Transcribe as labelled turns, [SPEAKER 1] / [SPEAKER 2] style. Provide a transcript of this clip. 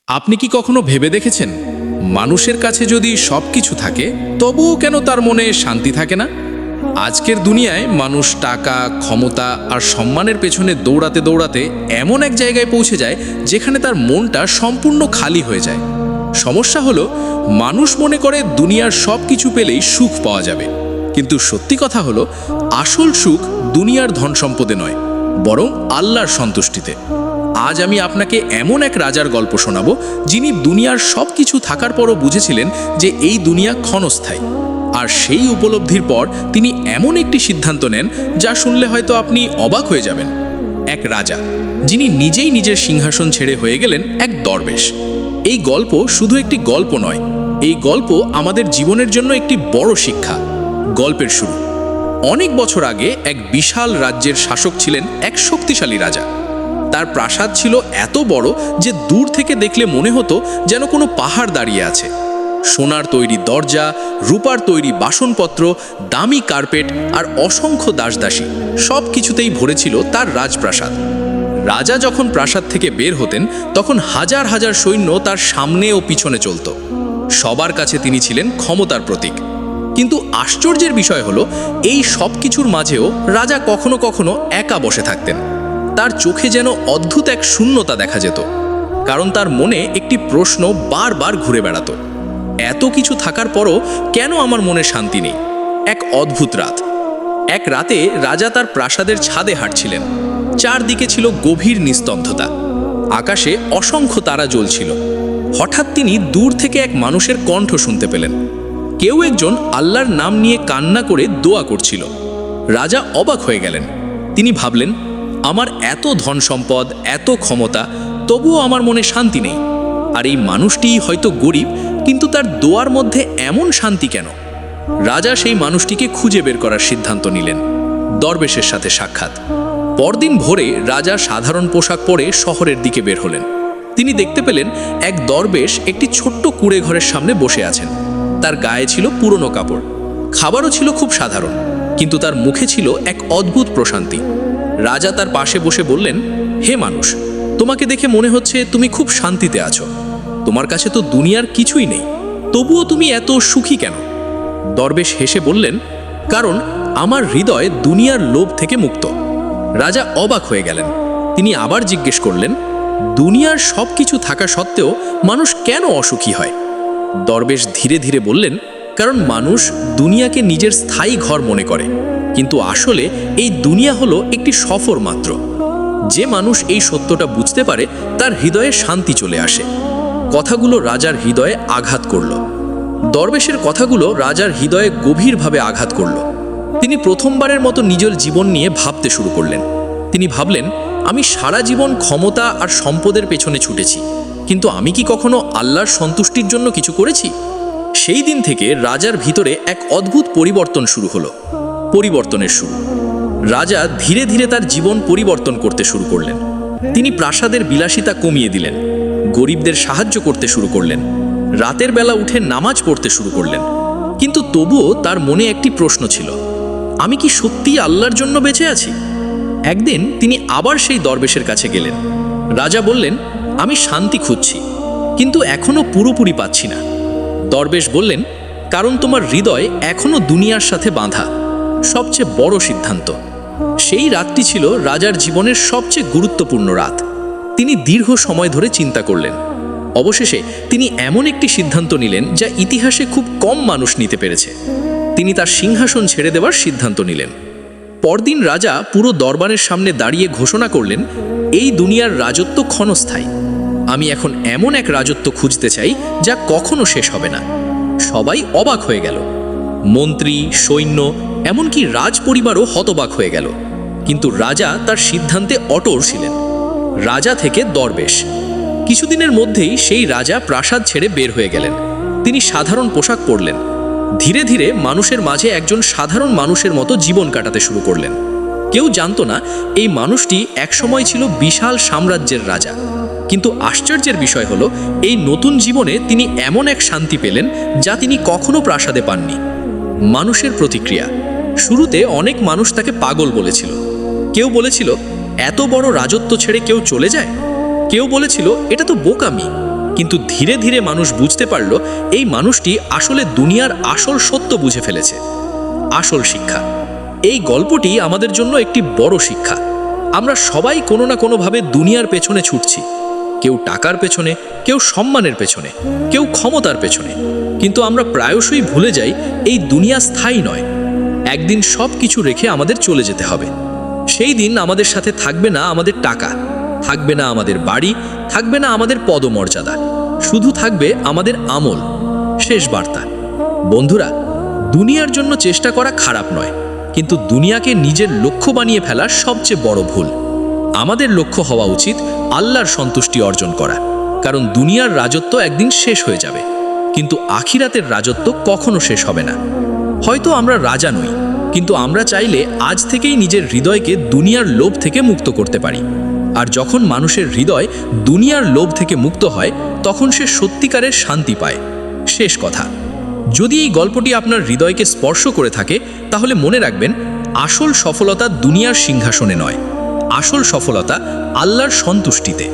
[SPEAKER 1] আপনি কি কখনো ভেবে দেখেছেন মানুষের কাছে যদি সবকিছু থাকে তবুও কেন তার মনে শান্তি থাকে না? আজকের দুনিয়ায় মানুষ টাকা, ক্ষমতা আর সম্মানের পেছনে দৌড়াতে দৌড়াতে এমন এক জায়গায় পৌঁছে যায় যেখানে তার মনটা সম্পূর্ণ খালি হয়ে যায়। সমস্যা হলো, মানুষ মনে করে দুনিয়ার সব কিছু পেলেই সুখ পাওয়া যাবে, কিন্তু সত্যি কথা হলো আসল সুখ দুনিয়ার ধন সম্পদে নয়, বরং আল্লাহর সন্তুষ্টিতে। আজ আমি আপনাকে এমন এক রাজার গল্প শোনাবো যিনি দুনিয়ার সব কিছু থাকার পরও বুঝেছিলেন যে এই দুনিয়া ক্ষণস্থায়ী। আর সেই উপলব্ধির পর তিনি এমন একটি সিদ্ধান্ত নেন যা শুনলে হয়তো আপনি অবাক হয়ে যাবেন। এক রাজা যিনি নিজেই নিজের সিংহাসন ছেড়ে হয়ে গেলেন এক দরবেশ। এই গল্প শুধু একটি গল্প নয়, এই গল্প আমাদের জীবনের জন্য একটি বড় শিক্ষা। গল্পের শুরু। অনেক বছর আগে এক বিশাল রাজ্যের শাসক ছিলেন এক শক্তিশালী রাজা। তার প্রাসাদ ছিল এত বড় যে দূর থেকে দেখলে মনে হতো যেন কোনো পাহাড় দাঁড়িয়ে আছে। সোনার তৈরি দরজা, রূপার তৈরি বাসনপত্র, দামি কার্পেট আর অসংখ্য দাসদাসী সব কিছুতেই ভরেছিল তার রাজপ্রাসাদ। রাজা যখন প্রাসাদ থেকে বের হতেন তখন হাজার হাজার সৈন্য তার সামনে ও পিছনে চলত। সবার কাছে তিনি ছিলেন ক্ষমতার প্রতীক। কিন্তু আশ্চর্যের বিষয় হলো, এই সব কিছুর মাঝেও রাজা কখনো কখনো একা বসে থাকতেন। তার চোখে যেন অদ্ভুত এক শূন্যতা দেখা যেত, কারণ তার মনে একটি প্রশ্ন বারবার ঘুরে বেড়াতো, এত কিছু থাকার পরও কেন আমার মনে শান্তি নেই? এক অদ্ভুত রাত। এক রাতে রাজা তার প্রাসাদের ছাদে হাঁটছিলেন। চারদিকে ছিল গভীর নিস্তব্ধতা, আকাশে অসংখ্য তারা জ্বলছিল। হঠাৎ তিনি দূর থেকে এক মানুষের কণ্ঠ শুনতে পেলেন। কেউ একজন আল্লাহর নাম নিয়ে কান্না করে দোয়া করছিল। রাজা অবাক হয়ে গেলেন। তিনি ভাবলেন, আমার এত ধন সম্পদ, এত ক্ষমতা, তবুও আমার মনে শান্তি নেই। আর এই মানুষটিই হয়তো গরিব, কিন্তু তার দোয়ার মধ্যে এমন শান্তি কেন? রাজা সেই মানুষটিকে খুঁজে বের করার সিদ্ধান্ত নিলেন। দরবেশের সাথে সাক্ষাৎ। পরদিন ভোরে রাজা সাধারণ পোশাক পরে শহরের দিকে বের হলেন। তিনি দেখতে পেলেন এক দরবেশ একটি ছোট্ট কুঁড়ে ঘরের সামনে বসে আছেন। তার গায়ে ছিল পুরনো কাপড়, খাবারও ছিল খুব সাধারণ, কিন্তু তার মুখে ছিল এক অদ্ভুত প্রশান্তি। রাজা তার পাশে বসে বললেন, হে মানুষ, তোমাকে দেখে মনে হচ্ছে তুমি খুব শান্তিতে আছো। তোমার কাছে তো দুনিয়ার কিছুই নেই, তবুও তুমি এত সুখী কেন? দরবেশ হেসে বললেন, কারণ আমার হৃদয় দুনিয়ার লোভ থেকে মুক্ত। রাজা অবাক হয়ে গেলেন। তিনি আবার জিজ্ঞেস করলেন, দুনিয়ার সব কিছু থাকা সত্ত্বেও মানুষ কেন অসুখী হয়? দরবেশ ধীরে ধীরে বললেন, কারণ মানুষ দুনিয়াকে নিজের স্থায়ী ঘর মনে করে, কিন্তু আসলে এই দুনিয়া হলো একটি সফর মাত্র। যে মানুষ এই সত্যটা বুঝতে পারে তার হৃদয়ে শান্তি চলে আসে। কথাগুলো রাজার হৃদয়ে আঘাত করল। দরবেশের কথাগুলো রাজার হৃদয়ে গভীরভাবে আঘাত করল। তিনি প্রথমবারের মতো নিজের জীবন নিয়ে ভাবতে শুরু করলেন। তিনি ভাবলেন, আমি সারা জীবন ক্ষমতা আর সম্পদের পেছনে ছুটেছি, কিন্তু আমি কি কখনো আল্লাহর সন্তুষ্টির জন্য কিছু করেছি? সেই দিন থেকে রাজার ভিতরে এক অদ্ভুত পরিবর্তন শুরু হলো। পরিবর্তনের শুরু। রাজা ধীরে ধীরে তার জীবন পরিবর্তন করতে শুরু করলেন। তিনি প্রাসাদের বিলাসিতা কমিয়ে দিলেন, গরিবদের সাহায্য করতে শুরু করলেন, রাতের বেলা উঠে নামাজ পড়তে শুরু করলেন। কিন্তু তবুও তার মনে একটি প্রশ্ন ছিল, আমি কি সত্যিই আল্লাহর জন্য বেঁচে আছি? একদিন তিনি আবার সেই দরবেশের কাছে গেলেন। রাজা বললেন, আমি শান্তি খুঁজছি, কিন্তু এখনো পুরোপুরি পাচ্ছি না। দরবেশ বললেন, কারণ তোমার হৃদয় এখনো দুনিয়ার সাথে বাঁধা। সবচেয়ে বড় সিদ্ধান্ত। সেই রাতটি ছিল রাজার জীবনের সবচেয়ে গুরুত্বপূর্ণ রাত। তিনি দীর্ঘ সময় ধরে চিন্তা করলেন। অবশেষে তিনি এমন একটি সিদ্ধান্ত নিলেন যা ইতিহাসে খুব কম মানুষ নিতে পেরেছে। তিনি তার সিংহাসন ছেড়ে দেওয়ার সিদ্ধান্ত নিলেন। পরদিন রাজা পুরো দরবারের সামনে দাঁড়িয়ে ঘোষণা করলেন, এই দুনিয়ার রাজত্ব ক্ষণস্থায়ী। আমি এখন এমন এক রাজত্ব খুঁজতে চাই যা কখনো শেষ হবে না। সবাই অবাক হয়ে গেল। মন্ত্রী, সৈন্য, এমনকি রাজ পরিবারও হতবাক হয়ে গেল। কিন্তু রাজা তার সিদ্ধান্তে অটল ছিলেন। রাজা থেকে দরবেশ। কিছুদিনের মধ্যেই সেই রাজা প্রাসাদ ছেড়ে বের হয়ে গেলেন। তিনি সাধারণ পোশাক পরলেন। ধীরে ধীরে মানুষের মাঝে একজন সাধারণ মানুষের মতো জীবন কাটাতে শুরু করলেন। কেউ জানতো না এই মানুষটি একসময় ছিল বিশাল সাম্রাজ্যের রাজা। কিন্তু আশ্চর্যের বিষয় হলো, এই নতুন জীবনে তিনি এমন এক শান্তি পেলেন যা তিনি কখনো প্রাসাদে পাননি। মানুষের প্রতিক্রিয়া। শুরুতে অনেক মানুষ তাকে পাগল বলেছিল। কেউ বলেছিল, এত বড় রাজত্ব ছেড়ে কেউ চলে যায়? কেউ বলেছিল, এটা তো বোকামি। কিন্তু ধীরে ধীরে মানুষ বুঝতে পারল এই মানুষটি আসলে দুনিয়ার আসল সত্য বুঝে ফেলেছে। আসল শিক্ষা। এই গল্পটি আমাদের জন্য একটি বড় শিক্ষা। আমরা সবাই কোনো না কোনোভাবে দুনিয়ার পেছনে ছুটছি, কেউ টাকার পেছনে, কেউ সম্মানের পেছনে, কেউ ক্ষমতার পেছনে। কিন্তু আমরা প্রায়শই ভুলে যাই এই দুনিয়া স্থায়ী নয়। একদিন সব কিছু রেখে আমাদের চলে যেতে হবে। সেই দিন আমাদের সাথে থাকবে না আমাদের টাকা, থাকবে না আমাদের বাড়ি, থাকবে না আমাদের পদমর্যাদা, শুধু থাকবে আমাদের আমল। শেষ বার্তা। বন্ধুরা, দুনিয়ার জন্য চেষ্টা করা খারাপ নয়, কিন্তু দুনিয়াকে নিজের লক্ষ্য বানিয়ে ফেলা সবচেয়ে বড় ভুল। আমাদের লক্ষ্য হওয়া উচিত আল্লাহর সন্তুষ্টি অর্জন করা, কারণ দুনিয়ার রাজত্ব একদিন শেষ হয়ে যাবে, কিন্তু আখিরাতের রাজত্ব কখনো শেষ হবে না। হয়তো আমরা রাজা নই, কিন্তু আমরা চাইলে আজ থেকেই নিজের হৃদয়কে দুনিয়ার লোভ থেকে মুক্ত করতে পারি। আর যখন মানুষের হৃদয় দুনিয়ার লোভ থেকে মুক্ত হয়, তখন সে সত্যিকারের শান্তি পায়। শেষ কথা, যদি এই গল্পটি আপনার হৃদয়কে স্পর্শ করে থাকে, তাহলে মনে রাখবেন, আসল সফলতা দুনিয়ার সিংহাসনে নয়, আসল সফলতা আল্লাহর সন্তুষ্টিতে।